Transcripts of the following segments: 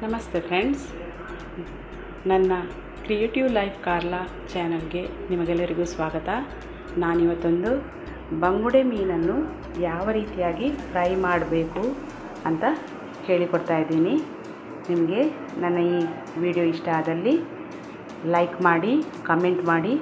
ನಮಸ್ತೆ ಫ್ರೆಂಡ್ಸ್, ನನ್ನ creative life Carla ಚಾನಲ್ಗೆ ನಿಮಗೆಲ್ಲರಿಗೂ ಸ್ವಾಗತ. ನಾನಿವತ್ತೊಂದು ಬಂಗುಡೆ ಮೀನನ್ನು ಯಾವ ರೀತಿಯಾಗಿ ಫ್ರೈ ಮಾಡಬೇಕು ಅಂತ ಹೇಳಿಕೊಡ್ತಾ ಇದ್ದೀನಿ. ನಿಮಗೆ ನನ್ನ ಈ ವಿಡಿಯೋ ಇಷ್ಟ ಆದಲ್ಲಿ ಲೈಕ್ ಮಾಡಿ, ಕಮೆಂಟ್ ಮಾಡಿ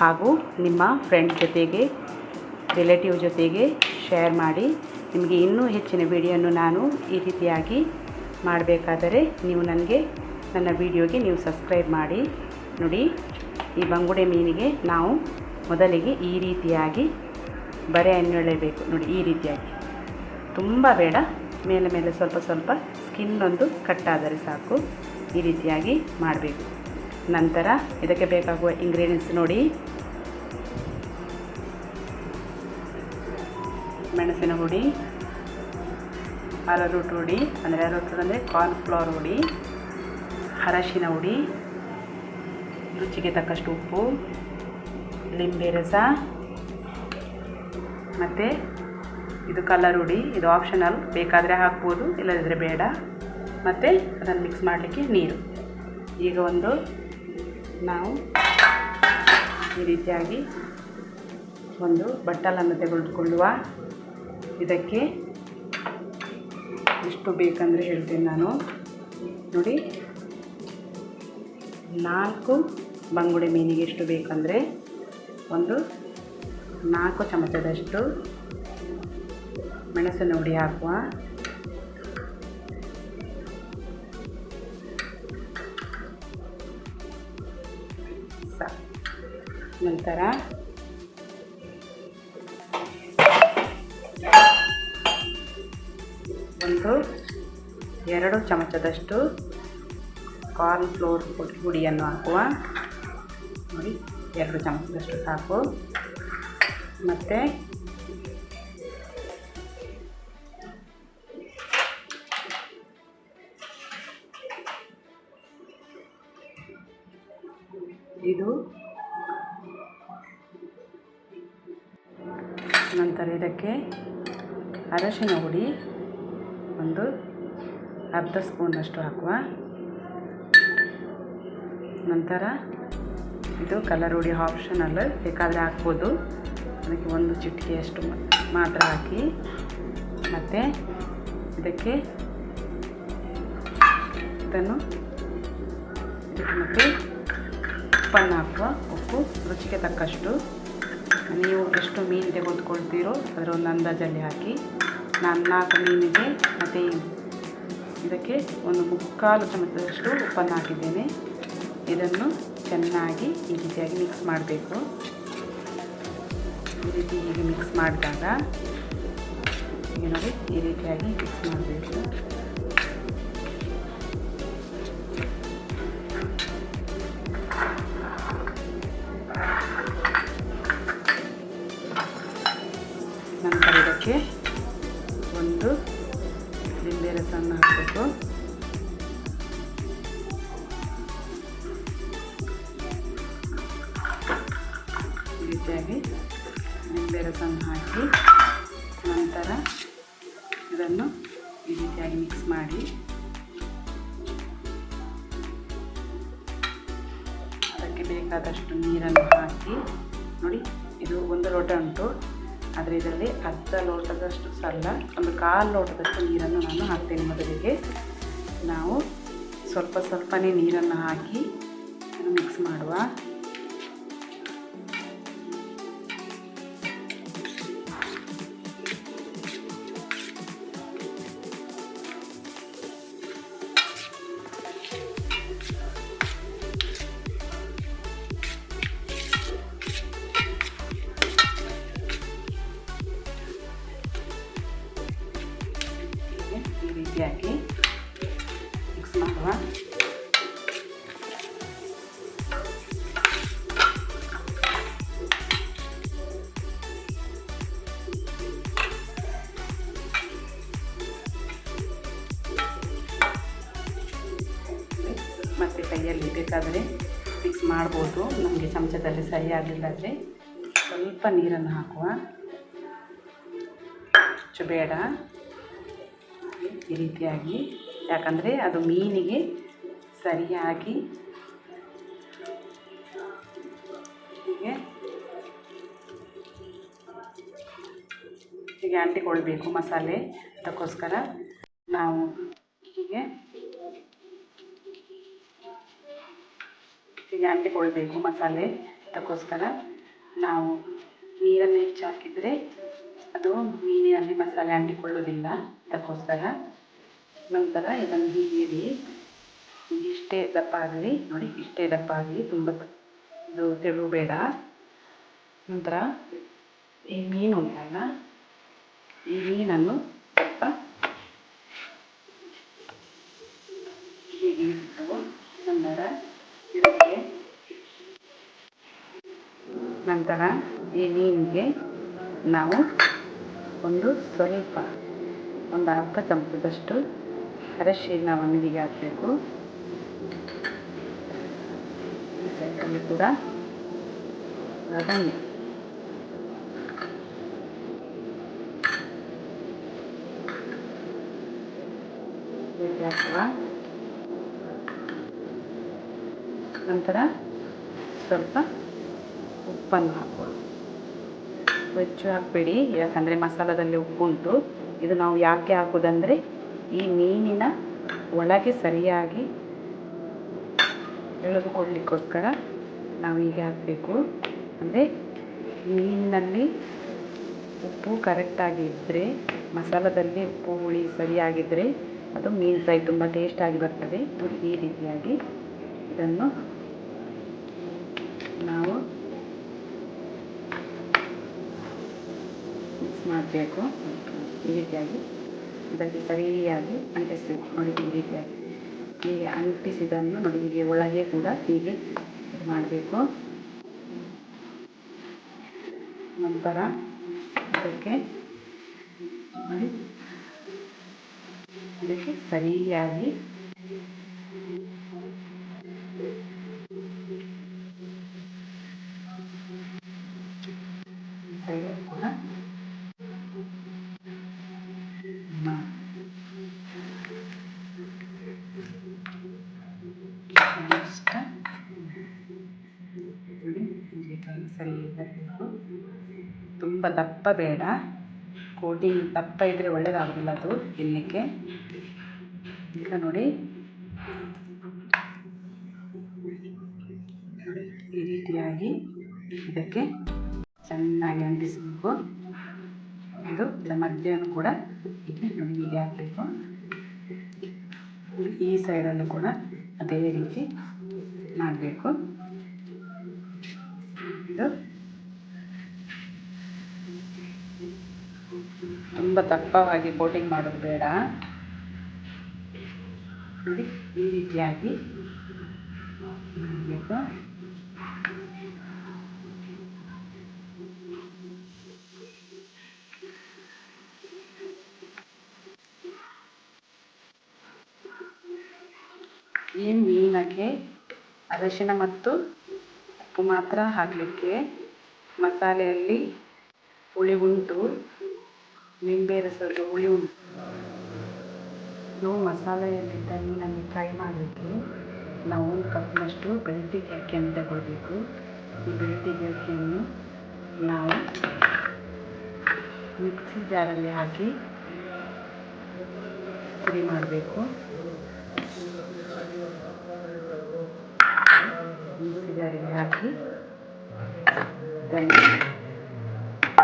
ಹಾಗೂ ನಿಮ್ಮ ಫ್ರೆಂಡ್ ಜೊತೆಗೆ, ರಿಲೇಟಿವ್ ಜೊತೆಗೆ ಶೇರ್ ಮಾಡಿ. ನಿಮಗೆ ಇನ್ನೂ ಹೆಚ್ಚಿನ ವಿಡಿಯೋವನ್ನು ನಾನು ಈ ರೀತಿಯಾಗಿ ಮಾಡಬೇಕಾದರೆ ನೀವು ನನ್ನ ವಿಡಿಯೋಗೆ ನೀವು ಸಬ್ಸ್ಕ್ರೈಬ್ ಮಾಡಿ. ನೋಡಿ, ಈ ಬಂಗುಡೆ ಮೀನಿಗೆ ನಾವು ಮೊದಲಿಗೆ ಈ ರೀತಿಯಾಗಿ ಬರೆ ಎಣ್ಣೆಳೆಯಬೇಕು. ನೋಡಿ, ಈ ರೀತಿಯಾಗಿ, ತುಂಬ ಬೇಡ, ಮೇಲೆ ಸ್ವಲ್ಪ ಸ್ವಲ್ಪ ಸ್ಕಿನ್ ಒಂದು ಕಟ್ಟಾದರೆ ಸಾಕು. ಈ ರೀತಿಯಾಗಿ ಮಾಡಬೇಕು. ನಂತರ ಇದಕ್ಕೆ ಬೇಕಾಗುವ ಇಂಗ್ರೀಡಿಯೆಂಟ್ಸ್ ನೋಡಿ: ಮೆಣಸಿನ ಹುಡಿ, ಅರರೂಟ್ ಹುಡಿ ಅಂದರೆ ಕಾರ್ನ್ಫ್ಲವರ್ ಹುಡಿ, ಅರಶಿನ ಹುಡಿ, ರುಚಿಗೆ ತಕ್ಕಷ್ಟು ಉಪ್ಪು, ಲಿಂಬೆ ರಸ, ಮತ್ತು ಇದು ಕಲರ್ ಹುಡಿ. ಇದು ಆಪ್ಷನಲ್, ಬೇಕಾದರೆ ಹಾಕ್ಬೋದು, ಇಲ್ಲದಿದ್ದರೆ ಬೇಡ. ಮತ್ತು ಅದನ್ನು ಮಿಕ್ಸ್ ಮಾಡಲಿಕ್ಕೆ ನೀರು. ಈಗ ನಾವು ಈ ರೀತಿಯಾಗಿ ಒಂದು ಬಟ್ಟಲನ್ನು ತೆಗೆದುಕೊಳ್ಳುವ. ಇದಕ್ಕೆ ಎಷ್ಟು ಬೇಕಂದರೆ ಹೇಳ್ತೀನಿ ನಾನು. ನೋಡಿ, 4 ಬಂಗುಡೆ ಮೀನಿಗೆ ಎಷ್ಟು ಬೇಕಂದರೆ 4 ಚಮಚದಷ್ಟು ಮೆಣಸಿನ ಹುಡಿ ಹಾಕುವ. ನಂತರ ಒಂದು 2 ಚಮಚದಷ್ಟು ಕಾರ್ನ್ಫ್ಲೋರ್ ಹುಡಿಯನ್ನು ಹಾಕುವ. ನೋಡಿ, 2 ಚಮಚದಷ್ಟು ಸಾಕು. ಮತ್ತು ನಂತರ ಇದಕ್ಕೆ ಅರಶಿನ ಹುಡಿ ಒಂದು ಅರ್ಧ ಸ್ಪೂನಷ್ಟು ಹಾಕುವ. ನಂತರ ಇದು ಕಲರ್ ಹುಡಿ ಆಪ್ಷನಲ್, ಬೇಕಾದರೆ ಹಾಕ್ಬೋದು. ಅದಕ್ಕೆ 1 ಚಿಟಿಕೆಯಷ್ಟು ಮಾತ್ರ ಹಾಕಿ. ಮತ್ತು ಇದಕ್ಕೆ ಮತ್ತು ಉಪ್ಪನ್ನು ಹಾಕುವ. ಉಪ್ಪು ರುಚಿಗೆ ತಕ್ಕಷ್ಟು. ನೀವು ಎಷ್ಟು ಮೀನು ತೆಗೆದುಕೊಳ್ತೀರೋ ಅದರ ಒಂದು ಅಂದಾಜಲ್ಲಿ ಹಾಕಿ. ನಾನು 4 ಮೀನಿಗೆ ಮತ್ತು ಇದಕ್ಕೆ 1/4 ಚಮಚದಷ್ಟು ಉಪ್ಪನ್ನು ಹಾಕಿದ್ದೇನೆ. ಇದನ್ನು ಚೆನ್ನಾಗಿ ಈ ರೀತಿಯಾಗಿ ಮಿಕ್ಸ್ ಮಾಡಬೇಕು. ಈ ರೀತಿ ಹೀಗೆ ಮಿಕ್ಸ್ ಮಾಡಿದಾಗ ನೋಡಿ, ಈ ರೀತಿಯಾಗಿ ಮಿಕ್ಸ್ ಮಾಡಬೇಕು. ನಂತರ ಇದಕ್ಕೆ ಒಂದು ಲಿಂಬೆ ರಸವನ್ನು ಹಾಕಬೇಕು. ಈ ರೀತಿಯಾಗಿ ಲಿಂಬೆ ರಸವನ್ನು ಹಾಕಿ ನಂತರ ಇದನ್ನು ಈ ರೀತಿಯಾಗಿ ಮಿಕ್ಸ್ ಮಾಡಿ ಅದಕ್ಕೆ ಬೇಕಾದಷ್ಟು ನೀರನ್ನು ಹಾಕಿ. ನೋಡಿ, ಇದು 1 ಲೋಟ ಉಂಟು, ಆದರೆ ಇದರಲ್ಲಿ ಅರ್ಧ ಲೋಟದಷ್ಟು ಸಲ್ಲ 1/4 ಲೋಟದಷ್ಟು ನೀರನ್ನು ನಾನು ಹಾಕ್ತೇನೆ. ಮೊದಲಿಗೆ ನಾವು ಸ್ವಲ್ಪನೇ ನೀರನ್ನು ಹಾಕಿ ಮಿಕ್ಸ್ ಮಾಡುವ. ಈ ರೀತಿಯಾಗಿ ಮಿಕ್ಸ್ ಮಾಡುವ. ಮತ್ತು ಕೈಯಲ್ಲಿ ಬೇಕಾದರೆ ಮಿಕ್ಸ್ ಮಾಡ್ಬೋದು. ನಮಗೆ ಚಮಚದಲ್ಲಿ ಸರಿಯಾಗಿಲ್ಲ ಅಂದರೆ ಸ್ವಲ್ಪ ನೀರನ್ನು ಹಾಕುವ. ಹೆಚ್ಚು ಬೇಡ. ಈ ರೀತಿಯಾಗಿ ಯಾಕಂದರೆ ಅದು ಮೀನಿಗೆ ಸರಿಯಾಗಿ ಹೀಗೆ ಅಂಟಿಕೊಳ್ಬೇಕು ಮಸಾಲೆ. ಅದಕ್ಕೋಸ್ಕರ ನಾವು ಹೀಗೆ ಅಂಟಿಕೊಳ್ಬೇಕು ಮಸಾಲೆ. ಅದಕ್ಕೋಸ್ಕರ ನಾವು ನೀರನ್ನು ಹೆಚ್ಚು ಹಾಕಿದರೆ ಅದು ಮೀನಿನಲ್ಲಿ ಮಸಾಲೆ ಅಂಟಿಕೊಳ್ಳೋದಿಲ್ಲ. ಅದಕ್ಕೋಸ್ಕರ ನಂತರ ಇದನ್ನು ಹೀಗೆ ಇಷ್ಟೇ ದಪ್ಪ ಆಗಲಿ, ನೋಡಿ ಇಷ್ಟೇ ದಪ್ಪ ಆಗಲಿ, ತುಂಬ ಇದು ತೆಳು ಬೇಡ. ನಂತರ ಈ ಮೀನು ಉಂಟಲ್ಲ, ಈ ಮೀನನ್ನು ಸ್ವಲ್ಪ ಹೀಗೆ ಇಟ್ಟು ನಂತರ ಈ ಮೀನಿಗೆ ನಾವು ಒಂದು ಅರ್ಧ ಚಮಚದಷ್ಟು ಅರಶಿನವನ್ನು ಹೀಗೆ ಹಾಕಬೇಕು. ಈ ಸೈಡಲ್ಲಿ ಕೂಡ ಅದನ್ನು ಹಾಕುವ. ನಂತರ ಸ್ವಲ್ಪ ಉಪ್ಪನ್ನು ಹಾಕುವ. ಹೆಚ್ಚು ಹಾಕಬೇಡಿ, ಯಾಕಂದರೆ ಮಸಾಲದಲ್ಲಿ ಉಪ್ಪುಂಟು. ಇದು ನಾವು ಯಾಕೆ ಹಾಕೋದಂದರೆ ಈ ಮೀನಿನ ಒಳಗೆ ಸರಿಯಾಗಿ ಎಳೆದುಕೊಳ್ಳಿಕ್ಕೋಸ್ಕರ ನಾವು ಹೀಗೆ ಹಾಕಬೇಕು. ಅಂದರೆ ಮೀನಿನಲ್ಲಿ ಉಪ್ಪು ಕರೆಕ್ಟಾಗಿ ಇದ್ದರೆ, ಮಸಾಲದಲ್ಲಿ ಉಪ್ಪು ಹುಳಿ ಸರಿಯಾಗಿದ್ದರೆ ಅದು ಮೀನು ಫ್ರೈ ತುಂಬ ಟೇಸ್ಟಾಗಿ ಬರ್ತದೆ. ಈ ರೀತಿಯಾಗಿ ಇದನ್ನು ನಾವು ಮಿಕ್ಸ್ ಮಾಡಬೇಕು. ಈ ರೀತಿಯಾಗಿ ಇದಕ್ಕೆ ಸರಿಯಾಗಿ ಅಂಟಿಸಬೇಕು. ನೋಡಿ ಈ ರೀತಿಯಾಗಿ ಹೀಗೆ ಅಂಟಿಸಿದನ್ನು ನೋಡಿ ಹೀಗೆ ಒಳಗೆ ಕೂಡ ಹೀಗೆ ಮಾಡಬೇಕು. ನಂತರ ಅದಕ್ಕೆ ನೋಡಿ ಇದಕ್ಕೆ ಸರಿಯಾಗಿ ಕೂಡ ಸರಿ ಬರಬೇಕು. ತುಂಬ ದಪ್ಪ ಬೇಡ, ಕೋಟಿಂಗ್ ದಪ್ಪ ಇದ್ದರೆ ಒಳ್ಳೆಯದಾಗೋದಿಲ್ಲ ಅದು ತಿನ್ನಲಿಕ್ಕೆ. ಈಗ ನೋಡಿ ಈ ರೀತಿಯಾಗಿ ಇದಕ್ಕೆ ಚೆನ್ನಾಗಿ ಅಂಟಿಸಬೇಕು. ಇದು ಮಧ್ಯನೂ ಕೂಡ ಹೀಗೆ ಹಾಕಬೇಕು. ಈ ಸೈಡಲ್ಲೂ ಕೂಡ ಅದೇ ರೀತಿ ಮಾಡಬೇಕು. ಇದು ತುಂಬ ದಪ್ಪವಾಗಿ ಕೋಟಿಂಗ್ ಮಾಡೋದು ಬೇಡ. ನೋಡಿ ಈ ರೀತಿಯಾಗಿ ಮಾಡಬೇಕು. ಈ ಮೀನಿಗೆ ಅರಿಶಿನ ಮತ್ತು ಉಪ್ಪು ಮಾತ್ರ ಹಾಕಲಿಕ್ಕೆ. ಮಸಾಲೆಯಲ್ಲಿ ಹುಳಿ ಉಂಟು, ನಿಂಬೆ ರಸದ ಹುಳಿ ಉಂಟು. ನಾವು ಮಸಾಲೆಯಲ್ಲಿದ್ದ ಮೀನನ್ನು ಫ್ರೈ ಮಾಡಲಿಕ್ಕೆ ನಾವು 1 ಕಪ್ನಷ್ಟು ಬೆಳ್ತಿಗೆ ಅಕ್ಕಿಯನ್ನು ತಗೊಳ್ಬೇಕು. ಈ ಬೆಳ್ತಿಗೆ ಅಕ್ಕಿಯನ್ನು ನಾವು ಮಿಕ್ಸಿ ಜಾರಲ್ಲಿ ಹಾಕಿ ಪುಡಿ ಮಾಡಬೇಕು. ಮಿಕ್ಸಿ ಜಾರಿಗೆ ಹಾಕಿ ಇದನ್ನು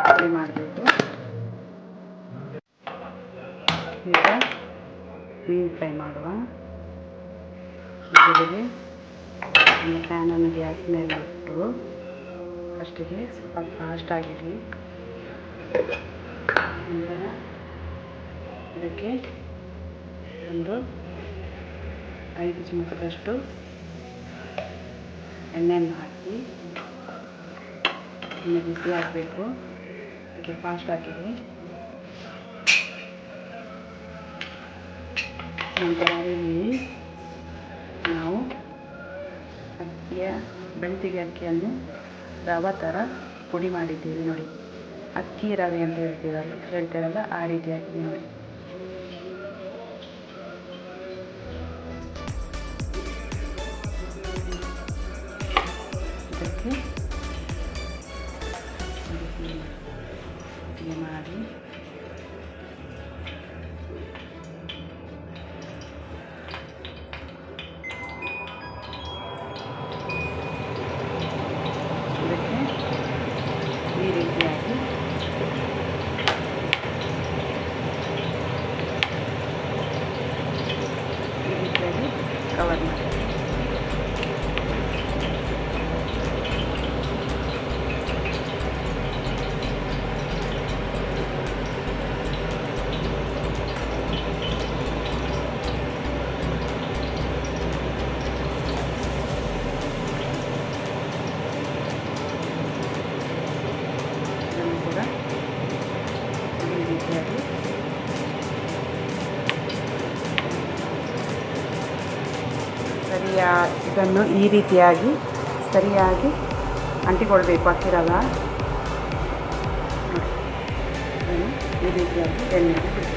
ಪುಡಿ ಮಾಡಬೇಕು. ಈಗ ಮೀನು ಫ್ರೈ ಮಾಡುವ. ಮೊದಲಿಗೆ ಒಂದು ಪ್ಯಾನನ್ನು ಗ್ಯಾಸ್ ಮೇಲೆ ಇಟ್ಟು ಫಸ್ಟಿಗೆ ಸ್ವಲ್ಪ ಫಾಸ್ಟ್ ಆಗಿರಲಿ. ನಂತರ ಇದಕ್ಕೆ ಒಂದು 5 ಚಮಚದಷ್ಟು ಎಣ್ಣೆಯನ್ನು ಹಾಕಿ ಎಣ್ಣೆ ಬಿಸಿ ಹಾಕಬೇಕು. ಅದಕ್ಕೆ ಫಾಸ್ಟ್ ಹಾಕಿದೆ. ನಂತರ ಇಲ್ಲಿ ನಾವು ಬೆಳ್ತಿಗೆ ಅಕ್ಕಿಯನ್ನು ರವೆ ಥರ ಪುಡಿ ಮಾಡಿದ್ದೀವಿ ನೋಡಿ. ಅಕ್ಕಿ ರವೆ ಅಂತ ಹೇಳ್ತೀರಲ್ಲ ಆ ರೀತಿ ಹಾಕಿದ್ದೀವಿ ನೋಡಿ. ಇದಕ್ಕೆ ಹೀಗೆ ಮಾಡಿ ಇದಕ್ಕೆ ಈ ರೀತಿಯಾಗಿ ಕವರ್ ಮಾಡಿ ಕೂಡ ಈ ರೀತಿಯಾಗಿ ಇದನ್ನು ಈ ರೀತಿಯಾಗಿ ಸರಿಯಾಗಿ ಅಂಟಿಕೊಳ್ಬೇಕು. ಅಕ್ಕಿರಲ್ಲ ಇದನ್ನು ಈ ರೀತಿಯಾಗಿ ಎಣ್ಣೆಗೆ ಬಿಡಿ.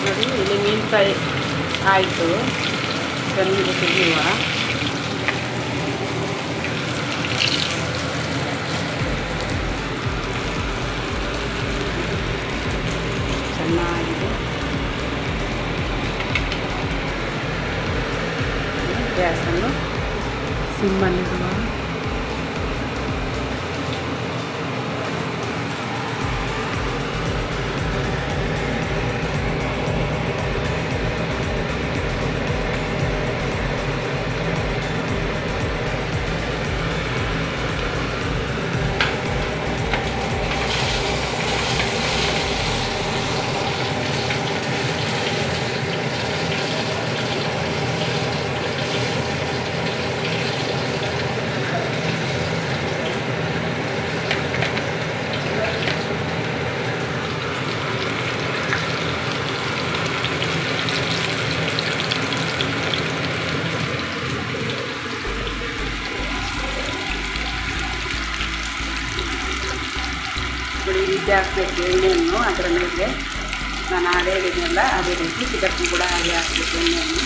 ನೋಡಿ, ಇಲ್ಲಿ ಮೀನು ಫ್ರೈ ಆಯಿತು. ಇದನ್ನು ತೆಗೆಯುವ. ಚೆನ್ನಾಗಿದೆ. ಗ್ಯಾಸನ್ನು ಸಿಮ್ಮಲ್ಲಿಡುವ. ಈ ರೀತಿ ಹಾಕಬೇಕು ಎಣ್ಣೆಯನ್ನು. ಅದರ ಮೇಲೆ ನಾನು ಹಾಗೆ ಹೇಳಿದ್ನಲ್ಲ, ಅದೇ ರೀತಿ ಇದಕ್ಕೂ ಕೂಡ ಹಾಗೆ ಹಾಕಬೇಕು ಎಣ್ಣೆಯನ್ನು.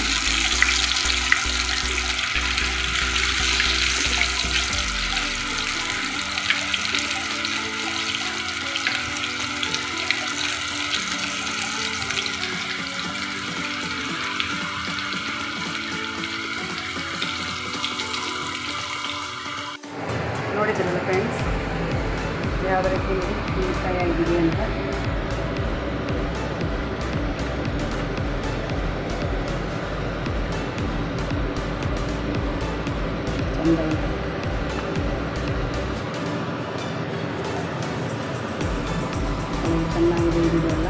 ನೋಡಿದ್ರಲ್ಲ ಫ್ರೆಂಡ್ಸ್, ಯಾವ ರೀತಿ ಮೀನು ಫ್ರೈ ಆಗಿದೆ ಅಂತ. ಚೆಂದ ಇದೆ. ಚೆನ್ನಾಗಿದೆ ಇದೆಲ್ಲ.